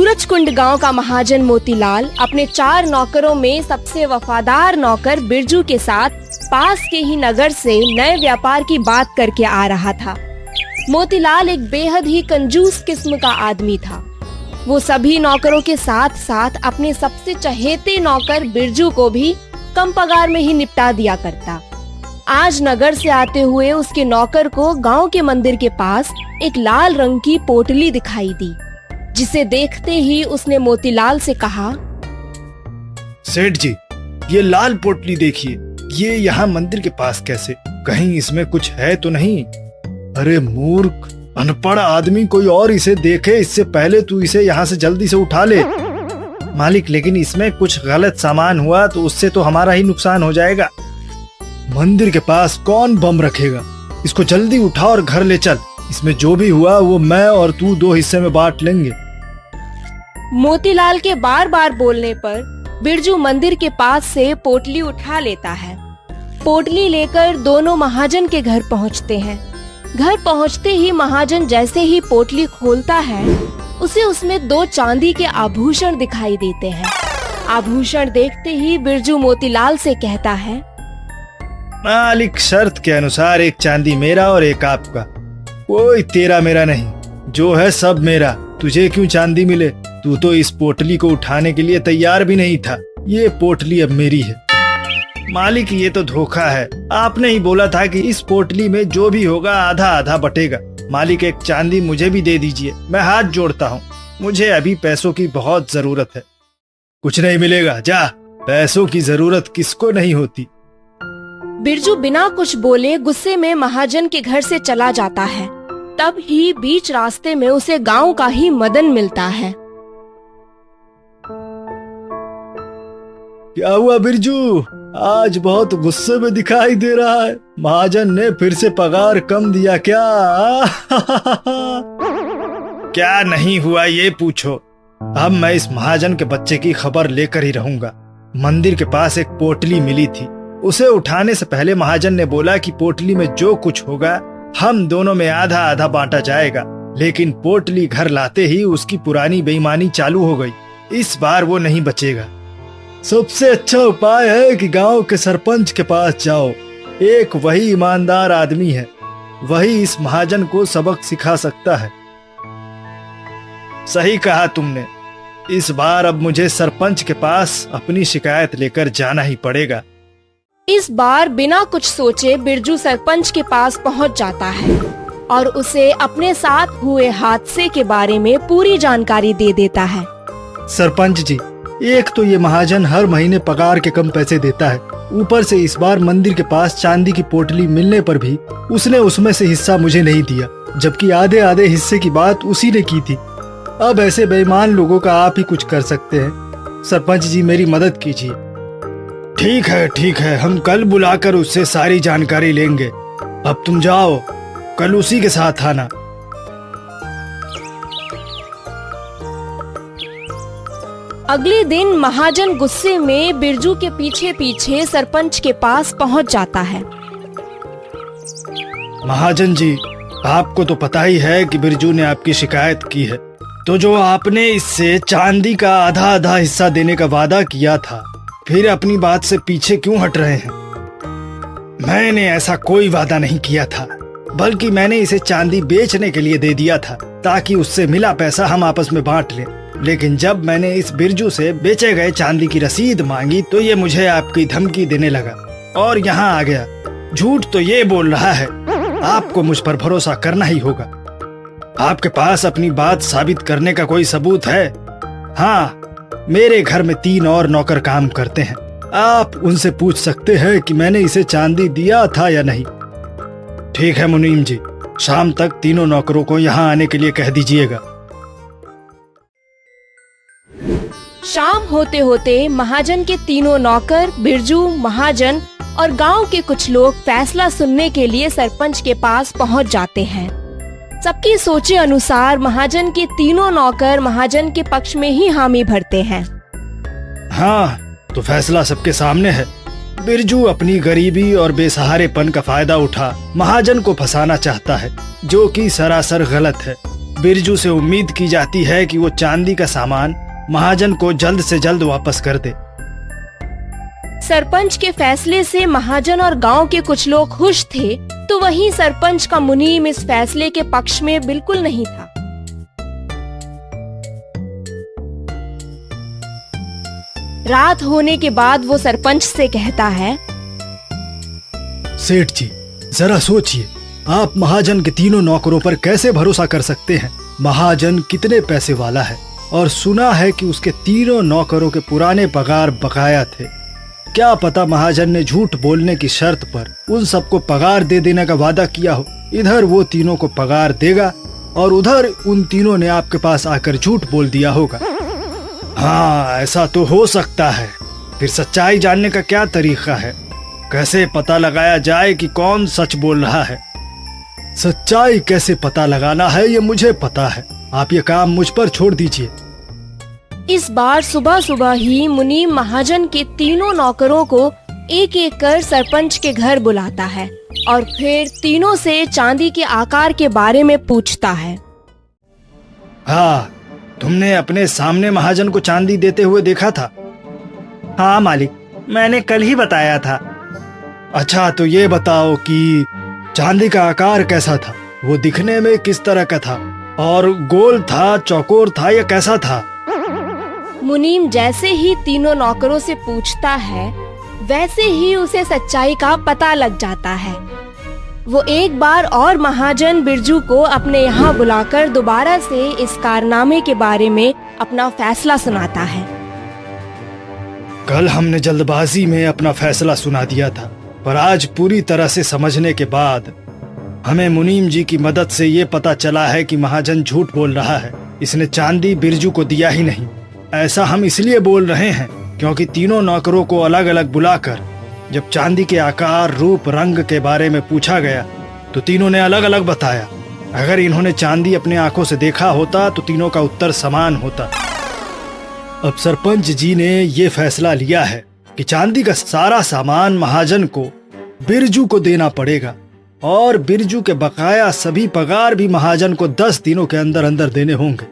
सूरजकुंड गांव का महाजन मोतीलाल अपने 4 नौकरों में सबसे वफादार नौकर बिरजू के साथ पास के ही नगर से नए व्यापार की बात करके आ रहा था। मोतीलाल एक बेहद ही कंजूस किस्म का आदमी था। वो सभी नौकरों के साथ साथ अपने सबसे चहेते नौकर बिरजू को भी कम पगार में ही निपटा दिया करता। आज नगर से आते हुए उसके नौकर को गांव के मंदिर के पास एक लाल रंग की पोटली दिखाई दी, जिसे देखते ही उसने मोतीलाल से कहा, सेठ जी, ये लाल पोटली देखिए, ये यहाँ मंदिर के पास कैसे? कहीं इसमें कुछ है तो नहीं? अरे मूर्ख, अनपढ़ आदमी, कोई और इसे देखे इससे पहले तू इसे यहाँ से जल्दी से उठा ले। मालिक, लेकिन इसमें कुछ गलत सामान हुआ तो उससे तो हमारा ही नुकसान हो जाएगा। मंदिर के पास कौन बम रखेगा? इसको जल्दी उठा और घर ले चल। इसमें जो भी हुआ वो मैं और तू 2 हिस्से में बांट लेंगे। मोतीलाल के बार बार बोलने पर बिरजू मंदिर के पास से पोटली उठा लेता है। पोटली लेकर दोनों महाजन के घर पहुंचते हैं। घर पहुंचते ही महाजन जैसे ही पोटली खोलता है, उसे उसमें 2 चांदी के आभूषण दिखाई देते हैं। आभूषण देखते ही बिरजू मोतीलाल से कहता है, मालिक, शर्त के अनुसार एक चांदी मेरा और एक आपका। कोई तेरा मेरा नहीं, जो है सब मेरा। तुझे क्यों चांदी मिले? तू तो इस पोटली को उठाने के लिए तैयार भी नहीं था। ये पोटली अब मेरी है। मालिक, ये तो धोखा है। आपने ही बोला था कि इस पोटली में जो भी होगा आधा आधा बटेगा। मालिक, एक चांदी मुझे भी दे दीजिए, मैं हाथ जोड़ता हूँ। मुझे अभी पैसों की बहुत जरूरत है। कुछ नहीं मिलेगा, जा। पैसों की जरूरत किसको नहीं होती। बिरजू बिना कुछ बोले गुस्से में महाजन के घर से चला जाता है। तब ही बीच रास्ते में उसे गांव का ही मदन मिलता है। क्या हुआ बिरजू? आज बहुत गुस्से में दिखाई दे रहा है। महाजन ने फिर से पगार कम दिया क्या? क्या नहीं हुआ ये पूछो। अब मैं इस महाजन के बच्चे की खबर लेकर ही रहूंगा। मंदिर के पास एक पोटली मिली थी। उसे उठाने से पहले महाजन ने बोला कि पोटली में जो कुछ होगा हम दोनों में आधा आधा बांटा जाएगा। लेकिन पोटली घर लाते ही उसकी पुरानी बेईमानी चालू हो गई। इस बार वो नहीं बचेगा। सबसे अच्छा उपाय है कि गांव के सरपंच के पास जाओ। एक वही ईमानदार आदमी है, वही इस महाजन को सबक सिखा सकता है। सही कहा तुमने। इस बार अब मुझे सरपंच के पास अपनी शिकायत लेकर जाना ही पड़ेगा। इस बार बिना कुछ सोचे बिरजू सरपंच के पास पहुंच जाता है और उसे अपने साथ हुए हादसे के बारे में पूरी जानकारी दे देता है। सरपंच जी, एक तो ये महाजन हर महीने पगार के कम पैसे देता है, ऊपर से इस बार मंदिर के पास चांदी की पोटली मिलने पर भी उसने उसमें से हिस्सा मुझे नहीं दिया, जबकि आधे आधे हिस्से की बात उसी ने की थी। अब ऐसे बेईमान लोगों का आप ही कुछ कर सकते हैं। सरपंच जी, मेरी मदद कीजिए। ठीक है, हम कल बुलाकर उससे सारी जानकारी लेंगे। अब तुम जाओ, कल उसी के साथ आना। अगले दिन महाजन गुस्से में बिरजू के पीछे पीछे सरपंच के पास पहुंच जाता है। महाजन जी, आपको तो पता ही है कि बिरजू ने आपकी शिकायत की है, तो जो आपने इससे चांदी का आधा आधा हिस्सा देने का वादा किया था, फिर अपनी बात से पीछे क्यों हट रहे हैं? मैंने ऐसा कोई वादा नहीं किया था, बल्कि मैंने इसे चांदी बेचने के लिए दे दिया था ताकि उससे मिला पैसा हम आपस में बांट लें। लेकिन जब मैंने इस बिरजू से बेचे गए चांदी की रसीद मांगी तो ये मुझे आपकी धमकी देने लगा और यहाँ आ गया। झूठ तो ये बोल रहा है। आपको मुझ पर भरोसा करना ही होगा। आपके पास अपनी बात साबित करने का कोई सबूत है? हाँ, मेरे घर में 3 और नौकर काम करते हैं। आप उनसे पूछ सकते हैं कि मैंने इसे चांदी दिया था या नहीं। ठीक है मुनीम जी, शाम तक तीनों नौकरों को यहाँ आने के लिए कह दीजिएगा। शाम होते होते महाजन के तीनों नौकर, बिरजू, महाजन और गांव के कुछ लोग फैसला सुनने के लिए सरपंच के पास पहुंच जाते हैं। सबकी सोचे अनुसार महाजन के तीनों नौकर महाजन के पक्ष में ही हामी भरते हैं। हाँ, तो फैसला सबके सामने है। बिरजू अपनी गरीबी और बेसहारेपन का फायदा उठा महाजन को फंसाना चाहता है, जो कि सरासर गलत है। बिरजू से उम्मीद की जाती है कि वो चांदी का सामान महाजन को जल्द से जल्द वापस कर दे। सरपंच के फैसले से महाजन और गांव के कुछ लोग खुश थे, तो वहीं सरपंच का मुनीम इस फैसले के पक्ष में बिल्कुल नहीं था। रात होने के बाद वो सरपंच से कहता है, सेठ जी, जरा सोचिए, आप महाजन के तीनों नौकरों पर कैसे भरोसा कर सकते हैं? महाजन कितने पैसे वाला है और सुना है कि उसके तीनों नौकरों के पुराने पगार बकाया थे। क्या पता महाजन ने झूठ बोलने की शर्त पर उन सबको पगार दे देने का वादा किया हो। इधर वो तीनों को पगार देगा और उधर उन तीनों ने आपके पास आकर झूठ बोल दिया होगा। हाँ, ऐसा तो हो सकता है। फिर सच्चाई जानने का क्या तरीका है? कैसे पता लगाया जाए कि कौन सच बोल रहा है? सच्चाई कैसे पता लगाना है ये मुझे पता है। आप ये काम मुझ पर छोड़ दीजिए। इस बार सुबह सुबह ही मुनीम महाजन के तीनों नौकरों को एक एक कर सरपंच के घर बुलाता है और फिर तीनों से चांदी के आकार के बारे में पूछता है। हाँ, तुमने अपने सामने महाजन को चांदी देते हुए देखा था? हाँ मालिक, मैंने कल ही बताया था। अच्छा, तो ये बताओ कि चांदी का आकार कैसा था? वो दिखने में किस तरह का था? और गोल था, चौकोर था या कैसा था? मुनीम जैसे ही तीनों नौकरों से पूछता है, वैसे ही उसे सच्चाई का पता लग जाता है। वो एक बार और महाजन बिरजू को अपने यहाँ बुलाकर दोबारा से इस कारनामे के बारे में अपना फैसला सुनाता है। कल हमने जल्दबाजी में अपना फैसला सुना दिया था, पर आज पूरी तरह से समझने के बाद हमें मुनीम जी की मदद से ये पता चला है कि महाजन झूठ बोल रहा है। इसने चांदी बिरजू को दिया ही नहीं। ऐसा हम इसलिए बोल रहे हैं क्योंकि तीनों नौकरों को अलग अलग बुलाकर जब चांदी के आकार, रूप, रंग के बारे में पूछा गया तो तीनों ने अलग अलग बताया। अगर इन्होंने चांदी अपने आंखों से देखा होता तो तीनों का उत्तर समान होता। अब सरपंच जी ने ये फैसला लिया है कि चांदी का सारा सामान महाजन को बिरजू को देना पड़ेगा और बिरजू के बकाया सभी पगार भी महाजन को 10 दिनों के अंदर अंदर देने होंगे।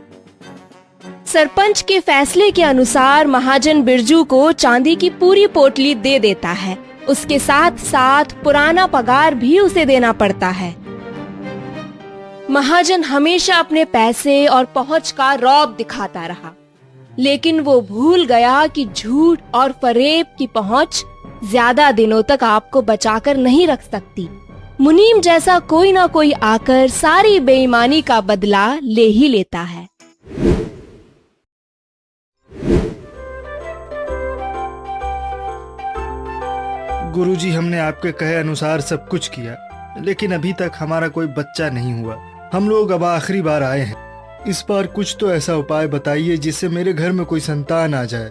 सरपंच के फैसले के अनुसार महाजन बिरजू को चांदी की पूरी पोटली दे देता है। उसके साथ साथ पुराना पगार भी उसे देना पड़ता है। महाजन हमेशा अपने पैसे और पहुंच का रौब दिखाता रहा, लेकिन वो भूल गया कि झूठ और फरेब की पहुंच ज्यादा दिनों तक आपको बचाकर नहीं रख सकती। मुनीम जैसा कोई ना कोई आकर सारी बेईमानी का बदला ले ही लेता है। गुरुजी, हमने आपके कहे अनुसार सब कुछ किया, लेकिन अभी तक हमारा कोई बच्चा नहीं हुआ। हम लोग अब आखिरी बार आए हैं। इस बार कुछ तो ऐसा उपाय बताइए जिससे मेरे घर में कोई संतान आ जाए।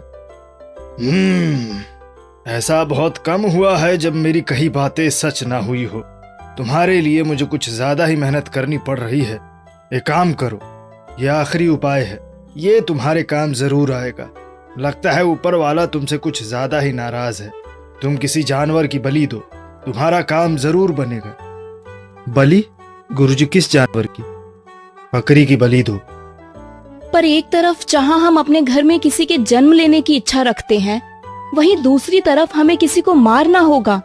ऐसा बहुत कम हुआ है जब मेरी कही बातें सच ना हुई हो। तुम्हारे लिए मुझे कुछ ज्यादा ही मेहनत करनी पड़ रही है। एक काम करो, यह आखिरी उपाय है, ये तुम्हारे काम जरूर आएगा। लगता है ऊपर वाला तुमसे कुछ ज्यादा ही नाराज है। तुम किसी जानवर की बलि दो, तुम्हारा काम जरूर बनेगा। बलि? गुरुजी, किस जानवर की? बकरी की बलि दो। पर एक तरफ जहाँ हम अपने घर में किसी के जन्म लेने की इच्छा रखते हैं, वहीं दूसरी तरफ हमें किसी को मारना होगा।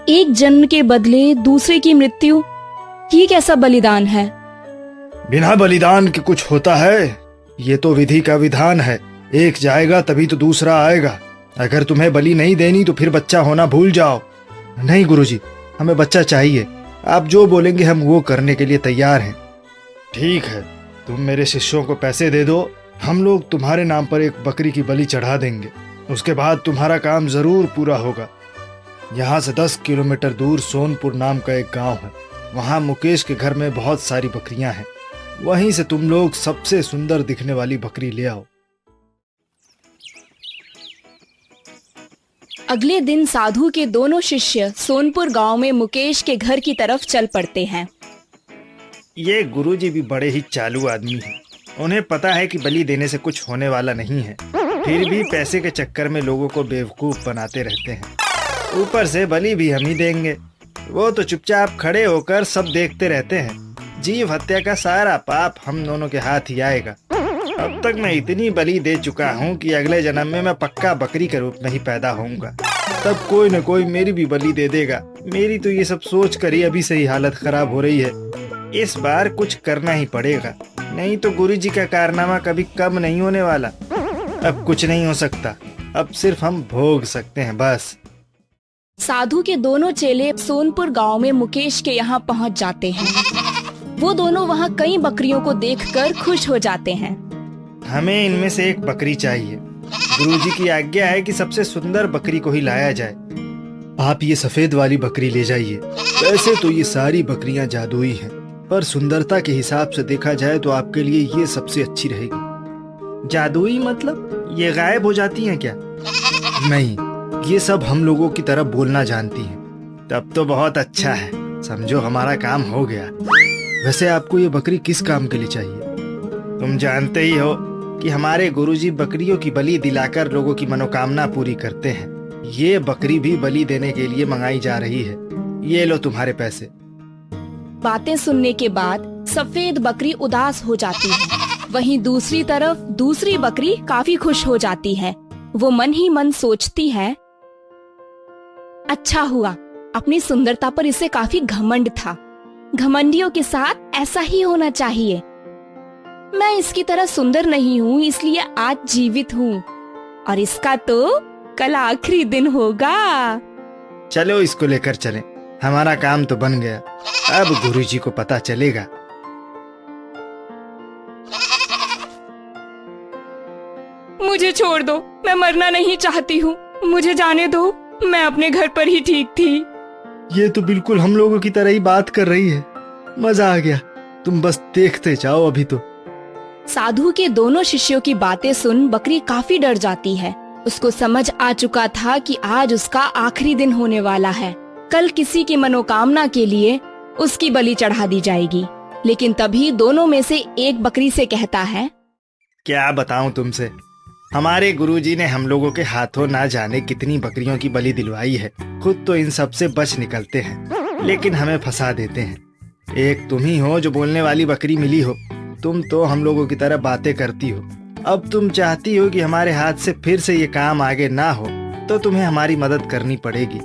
एक जन्म के बदले दूसरे की मृत्यु, ये कैसा बलिदान है? बिना बलिदान के कुछ होता है? ये तो विधि का विधान है। एक जाएगा तभी तो दूसरा आएगा। अगर तुम्हें बलि नहीं देनी तो फिर बच्चा होना भूल जाओ। नहीं गुरुजी, हमें बच्चा चाहिए। आप जो बोलेंगे हम वो करने के लिए तैयार हैं। ठीक है, तुम मेरे शिष्यों को पैसे दे दो, हम लोग तुम्हारे नाम पर एक बकरी की बलि चढ़ा देंगे। उसके बाद तुम्हारा काम जरूर पूरा होगा। यहाँ से 10 किलोमीटर दूर सोनपुर नाम का एक गांव है। वहाँ मुकेश के घर में बहुत सारी बकरियां हैं। वहीं से तुम लोग सबसे सुंदर दिखने वाली बकरी ले आओ। अगले दिन साधु के दोनों शिष्य सोनपुर गांव में मुकेश के घर की तरफ चल पड़ते हैं। ये गुरुजी भी बड़े ही चालू आदमी हैं। उन्हें पता है कि बलि देने से कुछ होने वाला नहीं है, फिर भी पैसे के चक्कर में लोगों को बेवकूफ बनाते रहते हैं। ऊपर से बलि भी हम ही देंगे। वो तो चुपचाप खड़े होकर सब देखते रहते हैं। जीव हत्या का सारा पाप हम दोनों के हाथ ही आएगा। अब तक मैं इतनी बलि दे चुका हूँ कि अगले जन्म में मैं पक्का बकरी के रूप में ही पैदा होऊंगा। तब कोई न कोई मेरी भी बलि दे देगा। मेरी तो ये सब सोच कर ही अभी से ही हालत खराब हो रही है। इस बार कुछ करना ही पड़ेगा, नहीं तो गुरुजी का कारनामा कभी कम नहीं होने वाला। अब कुछ नहीं हो सकता, अब सिर्फ हम भोग सकते हैं बस। साधु के दोनों चेले सोनपुर गांव में मुकेश के यहाँ पहुँच जाते हैं। वो दोनों वहाँ कई बकरियों को देखकर खुश हो जाते हैं। हमें इनमें से एक बकरी चाहिए। गुरुजी की आज्ञा है कि सबसे सुंदर बकरी को ही लाया जाए। आप ये सफेद वाली बकरी ले जाइए। वैसे तो ये सारी बकरियां जादुई हैं, पर सुंदरता के हिसाब से देखा जाए तो आपके लिए ये सबसे अच्छी रहेगी। जादुई मतलब ये गायब हो जाती हैं क्या? नहीं, ये सब हम लोगों की तरह बोलना जानती हैं। तब तो बहुत अच्छा है, समझो हमारा काम हो गया। वैसे आपको ये बकरी किस काम के लिए चाहिए? तुम जानते ही हो कि हमारे गुरुजी बकरियों की बलि दिलाकर लोगों की मनोकामना पूरी करते हैं। ये बकरी भी बलि देने के लिए मंगाई जा रही है। ये लो तुम्हारे पैसे। बातें सुनने के बाद सफेद बकरी उदास हो जाती है। वहीं दूसरी तरफ दूसरी बकरी काफी खुश हो जाती है। वो मन ही मन सोचती है, अच्छा हुआ, अपनी सुंदरता पर इसे काफी घमंड था। घमंडियों के साथ ऐसा ही होना चाहिए। मैं इसकी तरह सुंदर नहीं हूँ, इसलिए आज जीवित हूँ और इसका तो कल आखिरी दिन होगा। चलो इसको लेकर चलें, हमारा काम तो बन गया। अब गुरुजी को पता चलेगा। मुझे छोड़ दो, मैं मरना नहीं चाहती हूँ। मुझे जाने दो, मैं अपने घर पर ही ठीक थी। ये तो बिल्कुल हम लोगों की तरह ही बात कर रही है। मजा आ गया, तुम बस देखते जाओ अभी तो। साधु के दोनों शिष्यों की बातें सुन बकरी काफी डर जाती है। उसको समझ आ चुका था कि आज उसका आखिरी दिन होने वाला है। कल किसी की मनोकामना के लिए उसकी बलि चढ़ा दी जाएगी। लेकिन तभी दोनों में से एक बकरी से कहता है, क्या बताऊं तुमसे, हमारे गुरुजी ने हम लोगों के हाथों ना जाने कितनी बकरियों की बलि दिलवाई है। खुद तो इन सब से बच निकलते हैं, लेकिन हमें फंसा देते हैं। एक तुम ही हो जो बोलने वाली बकरी मिली हो। तुम तो हम लोगों की तरह बातें करती हो। अब तुम चाहती हो कि हमारे हाथ से फिर से ये काम आगे ना हो, तो तुम्हें हमारी मदद करनी पड़ेगी।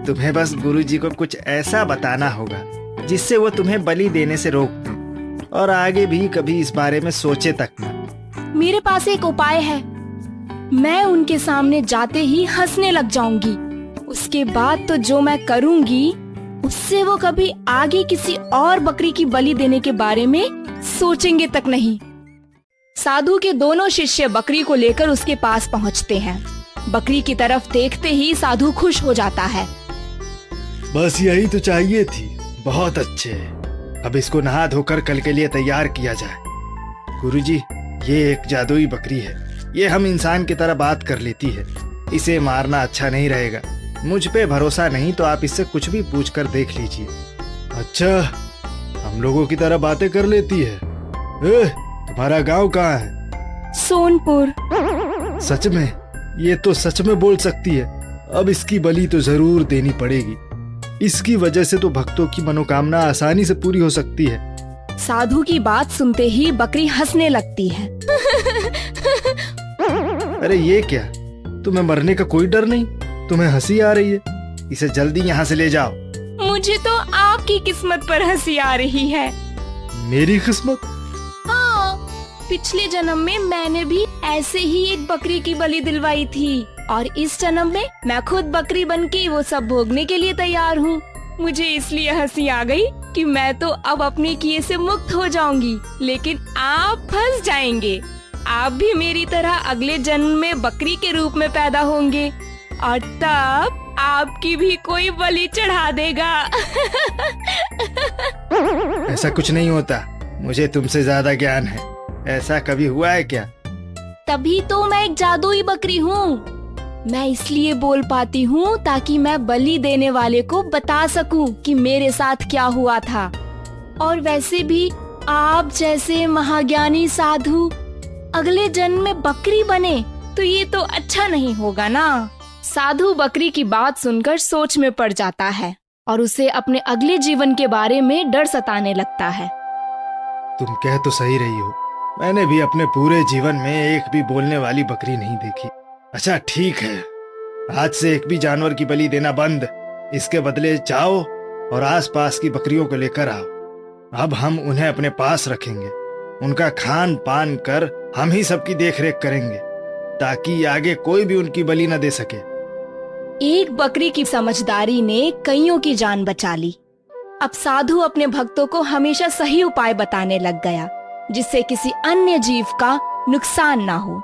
तुम्हें बस गुरुजी को कुछ ऐसा बताना होगा जिससे वो तुम्हें बलि देने से रोक दें और आगे भी कभी इस बारे में सोचे तक न। मेरे पास एक उपाय है। मैं उनके सामने जाते ही हंसने लग जाऊंगी। उसके बाद तो जो मैं करूंगी उससे वो कभी आगे किसी और बकरी की बलि देने के बारे में सोचेंगे तक नहीं। साधु के दोनों शिष्य बकरी को लेकर उसके पास पहुंचते हैं। बकरी की तरफ देखते ही साधु खुश हो जाता है। बस यही तो चाहिए थी, बहुत अच्छे। अब इसको नहा धोकर कल के लिए तैयार किया जाए। गुरुजी, ये एक जादुई बकरी है। ये हम इंसान की तरह बात कर लेती है। इसे मारना अच्छा नहीं रहेगा। मुझ पे भरोसा नहीं तो आप इससे कुछ भी पूछ कर देख लीजिए। अच्छा, हम लोगों की तरह बातें कर लेती है। तुम्हारा गांव कहाँ है? सोनपुर। सच में? ये तो सच में बोल सकती है। अब इसकी बलि तो जरूर देनी पड़ेगी। इसकी वजह से तो भक्तों की मनोकामना आसानी से पूरी हो सकती है। साधु की बात सुनते ही बकरी हंसने लगती है। अरे ये क्या, तुम्हें मरने का कोई डर नहीं? तुम्हें हंसी आ रही है? इसे जल्दी यहाँ से ले जाओ। मुझे तो आपकी किस्मत पर हंसी आ रही है। मेरी किस्मत? हाँ, पिछले जन्म में मैंने भी ऐसे ही एक बकरी की बलि दिलवाई थी और इस जन्म में मैं खुद बकरी बनके वो सब भोगने के लिए तैयार हूँ। मुझे इसलिए हंसी आ गई कि मैं तो अब अपने किए से मुक्त हो जाऊंगी, लेकिन आप फंस जाएंगे। आप भी मेरी तरह अगले जन्म में बकरी के रूप में पैदा होंगे और तब आपकी भी कोई बलि चढ़ा देगा। ऐसा कुछ नहीं होता, मुझे तुमसे ज्यादा ज्ञान है। ऐसा कभी हुआ है क्या? तभी तो मैं एक जादुई बकरी हूँ। मैं इसलिए बोल पाती हूँ ताकि मैं बलि देने वाले को बता सकूं कि मेरे साथ क्या हुआ था। और वैसे भी आप जैसे महाज्ञानी साधु अगले जन्म में बकरी बने तो ये तो अच्छा नहीं होगा ना। साधु बकरी की बात सुनकर सोच में पड़ जाता है और उसे अपने अगले जीवन के बारे में डर सताने लगता है। तुम कह तो सही रही हो, मैंने भी अपने पूरे जीवन में एक भी बोलने वाली बकरी नहीं देखी। अच्छा ठीक है, आज से एक भी जानवर की बलि देना बंद। इसके बदले जाओ और आसपास की बकरियों को लेकर आओ। अब हम उन्हें अपने पास रखेंगे, उनका खान पान कर हम ही सबकी देखरेख करेंगे, ताकि आगे कोई भी उनकी बलि न दे सके। एक बकरी की समझदारी ने कईयों की जान बचा ली। अब साधु अपने भक्तों को हमेशा सही उपाय बताने लग गया, जिससे किसी अन्य जीव का नुकसान ना हो।